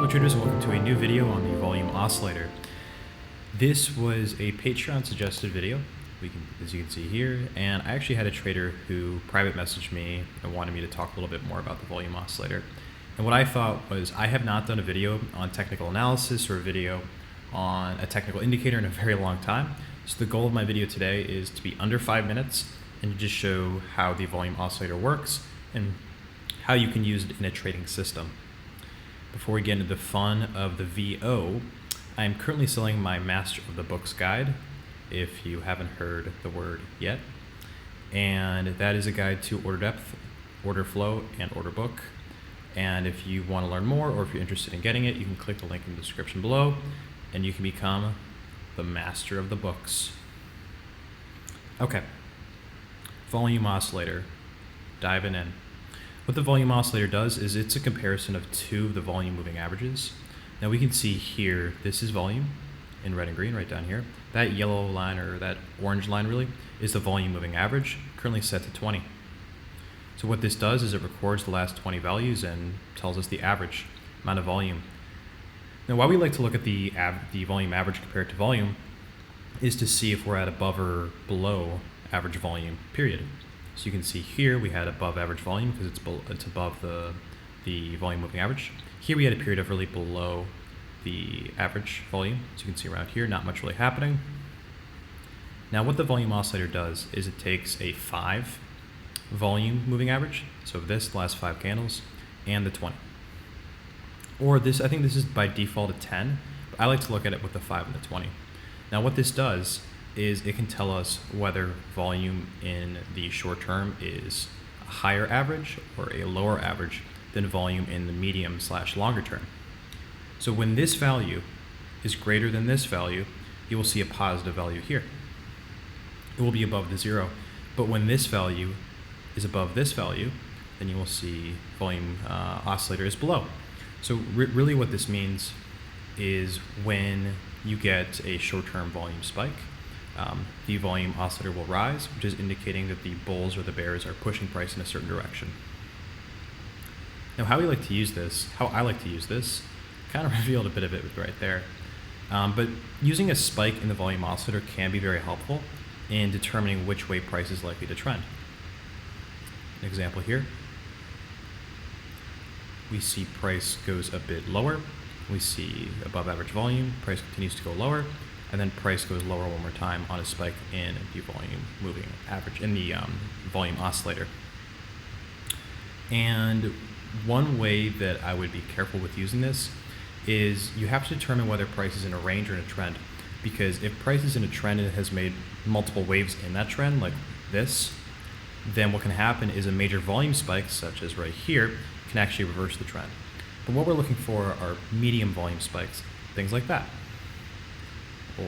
Hello traders, and welcome to a new video on the Volume Oscillator. This was a Patreon suggested video, as you can see here, and I actually had a trader who private messaged me and wanted me to talk a little bit more about the Volume Oscillator. And what I thought was, I have not done a video on technical analysis or a video on a technical indicator in a very long time. So the goal of my video today is to be under 5 minutes and just show how the Volume Oscillator works and how you can use it in a trading system. Before we get into the fun of the VO, I am currently selling my Master of the Books guide, if you haven't heard the word yet. And that is a guide to order depth, order flow, and order book. And if you want to learn more, or if you're interested in getting it, you can click the link in the description below, and you can become the Master of the Books. Okay, Volume Oscillator, diving in. What the volume oscillator does is it's a comparison of two of the volume moving averages. Now we can see here, this is volume in red and green right down here. That yellow line, or that orange line really, is the volume moving average, currently set to 20. So what this does is it records the last 20 values and tells us the average amount of volume. Now why we like to look at the volume average compared to volume is to see if we're at above or below average volume, period. So you can see here we had above average volume because it's above the volume moving average. Here we had a period of really below the average volume. So you can see around here, not much really happening. Now what the volume oscillator does is it takes a 5 volume moving average, so this, the last 5 candles, and the 20. Or this, I think this is by default a 10, but I like to look at it with the 5 and the 20. Now what this does is it can tell us whether volume in the short term is a higher average or a lower average than volume in the medium / longer term. So when this value is greater than this value, you will see a positive value here. It will be above the 0. But when this value is above this value, then you will see volume oscillator is below. So really what this means is when you get a short-term volume spike, the volume oscillator will rise, which is indicating that the bulls or the bears are pushing price in a certain direction. Now how I like to use this, kind of revealed a bit of it right there. But using a spike in the volume oscillator can be very helpful in determining which way price is likely to trend. An example here. We see price goes a bit lower. We see above average volume, price continues to go lower, and then price goes lower one more time on a spike in the volume moving average, in the volume oscillator. And one way that I would be careful with using this is you have to determine whether price is in a range or in a trend. Because if price is in a trend and it has made multiple waves in that trend, like this, then what can happen is a major volume spike, such as right here, can actually reverse the trend. But what we're looking for are medium volume spikes, things like that.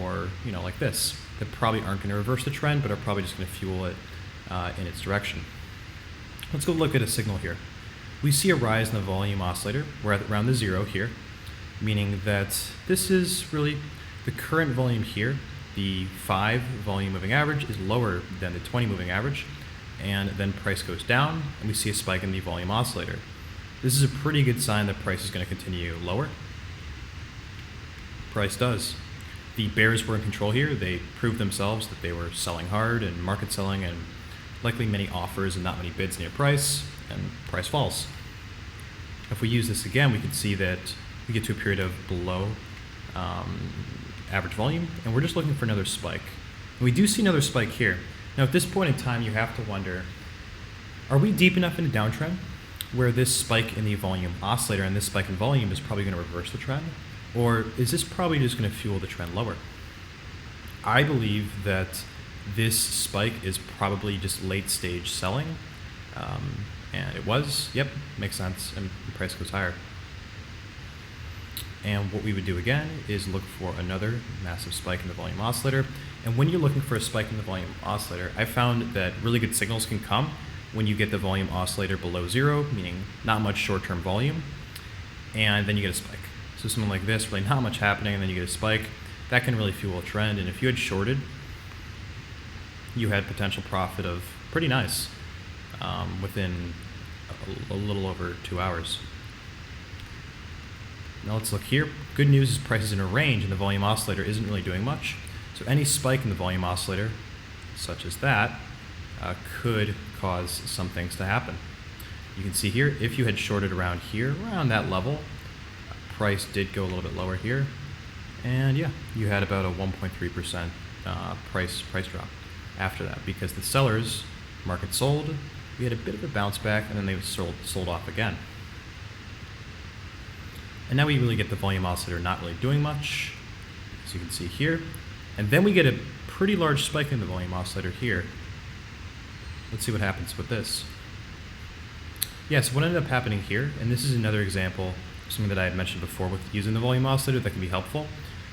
Or, like this, that probably aren't going to reverse the trend, but are probably just going to fuel it in its direction. Let's go look at a signal here. We see a rise in the volume oscillator. We're at around the 0 here, meaning that this is really the current volume here. The 5 volume moving average is lower than the 20 moving average, and then price goes down, and we see a spike in the volume oscillator. This is a pretty good sign that price is going to continue lower. Price does. The bears were in control here. They proved themselves that they were selling hard and market selling, and likely many offers and not many bids near price, and price falls. If we use this again, we can see that we get to a period of below average volume, and we're just looking for another spike. And we do see another spike here. Now at this point in time, you have to wonder, are we deep enough in a downtrend where this spike in the volume oscillator and this spike in volume is probably going to reverse the trend? Or is this probably just going to fuel the trend lower? I believe that this spike is probably just late stage selling. And it was, yep, makes sense, and the price goes higher. And what we would do again is look for another massive spike in the volume oscillator. And when you're looking for a spike in the volume oscillator, I found that really good signals can come when you get the volume oscillator below 0, meaning not much short-term volume, and then you get a spike. So something like this, really not much happening, and then you get a spike. That can really fuel a trend. And if you had shorted, you had potential profit of pretty nice within a little over 2 hours. Now let's look here. Good news is price is in a range and the volume oscillator isn't really doing much. So any spike in the volume oscillator, such as that, could cause some things to happen. You can see here, if you had shorted around here, around that level, price did go a little bit lower here. And yeah, you had about a 1.3% price drop after that, because the sellers, market sold, we had a bit of a bounce back, and then they sold off again. And now we really get the volume oscillator not really doing much, as you can see here. And then we get a pretty large spike in the volume oscillator here. Let's see what happens with this. Yeah, so what ended up happening here, and this is another example of something that I had mentioned before with using the volume oscillator that can be helpful.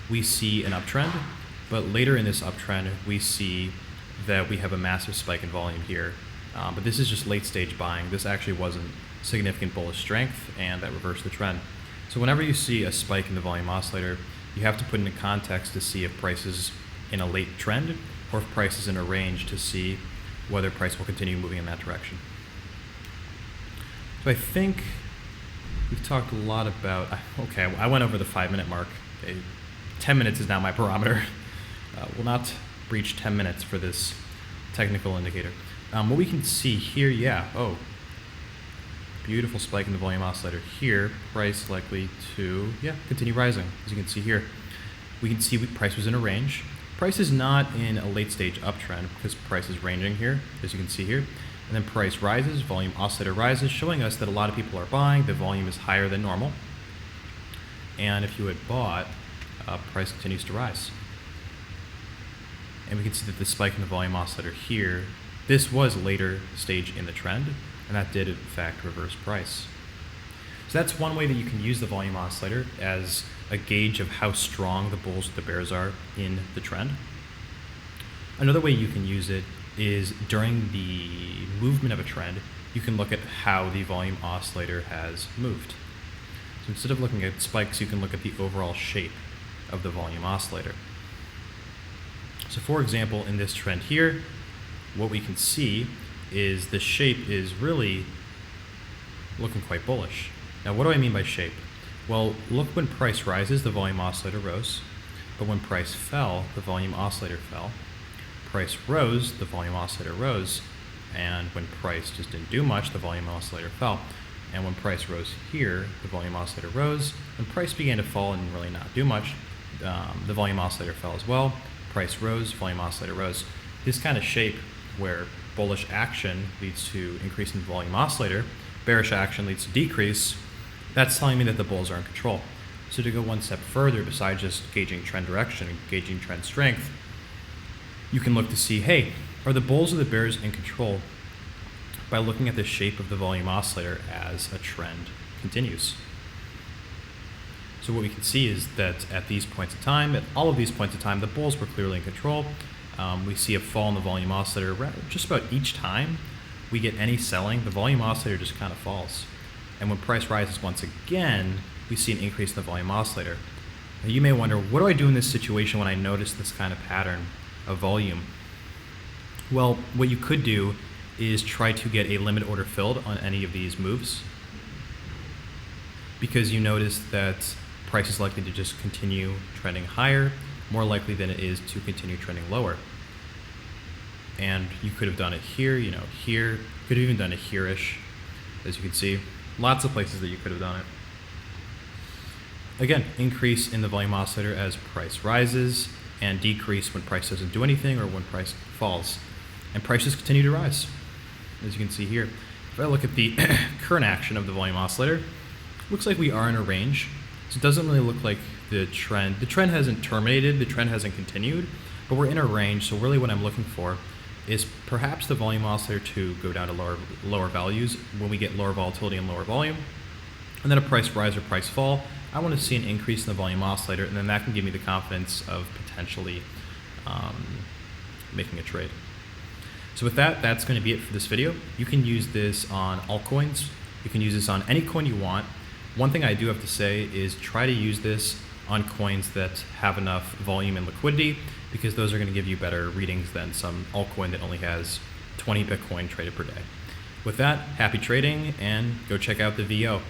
We see an uptrend, but later in this uptrend, we see that we have a massive spike in volume here. But this is just late stage buying. This actually wasn't significant bullish strength, and that reversed the trend. So whenever you see a spike in the volume oscillator, you have to put into context to see if price is in a late trend or if price is in a range to see whether price will continue moving in that direction. So I think we've talked a lot about, okay, I went over the 5-minute mark. Okay, 10 minutes is now my barometer. We'll not breach 10 minutes for this technical indicator. What we can see here, beautiful spike in the volume oscillator here. Price likely to, continue rising. As you can see here, we can see price was in a range. Price is not in a late stage uptrend because price is ranging here, as you can see here. And then price rises, volume oscillator rises, showing us that a lot of people are buying. The volume is higher than normal. And if you had bought, price continues to rise. And we can see that the spike in the volume oscillator here, this was later stage in the trend, and that did in fact reverse price. So that's one way that you can use the volume oscillator as a gauge of how strong the bulls or the bears are in the trend. Another way you can use it is during the movement of a trend, you can look at how the volume oscillator has moved. So instead of looking at spikes, you can look at the overall shape of the volume oscillator. So for example, in this trend here, what we can see is the shape is really looking quite bullish. Now, what do I mean by shape? Well, look, when price rises, the volume oscillator rose, but when price fell, the volume oscillator fell. Price rose, the volume oscillator rose, and when price just didn't do much, the volume oscillator fell. And when price rose here, the volume oscillator rose. When price began to fall and really not do much, the volume oscillator fell as well. Price rose, volume oscillator rose. This kind of shape where bullish action leads to increase in the volume oscillator, bearish action leads to decrease, that's telling me that the bulls are in control. So to go one step further, besides just gauging trend direction and gauging trend strength, you can look to see, hey, are the bulls or the bears in control by looking at the shape of the volume oscillator as a trend continues. So what we can see is that at these points in time, at all of these points in time, the bulls were clearly in control. We see a fall in the volume oscillator just about each time we get any selling, the volume oscillator just kind of falls. And when price rises once again, we see an increase in the volume oscillator. Now you may wonder, what do I do in this situation when I notice this kind of pattern of volume? Well, what you could do is try to get a limit order filled on any of these moves, because you notice that price is likely to just continue trending higher, more likely than it is to continue trending lower. And you could have done it here, here, could have even done it here-ish, as you can see. Lots of places that you could have done it. Again, increase in the volume oscillator as price rises, and decrease when price doesn't do anything or when price falls. And prices continue to rise, as you can see here. If I look at the current action of the volume oscillator, looks like we are in a range. So it doesn't really look like the trend hasn't terminated, the trend hasn't continued, but we're in a range. So really what I'm looking for is perhaps the volume oscillator to go down to lower values when we get lower volatility and lower volume. And then a price rise or price fall, I want to see an increase in the volume oscillator, and then that can give me the confidence of potentially making a trade. So with that, that's going to be it for this video. You can use this on altcoins. You can use this on any coin you want. One thing I do have to say is try to use this on coins that have enough volume and liquidity, because those are going to give you better readings than some altcoin that only has 20 Bitcoin traded per day. With that, happy trading, and go check out the VO.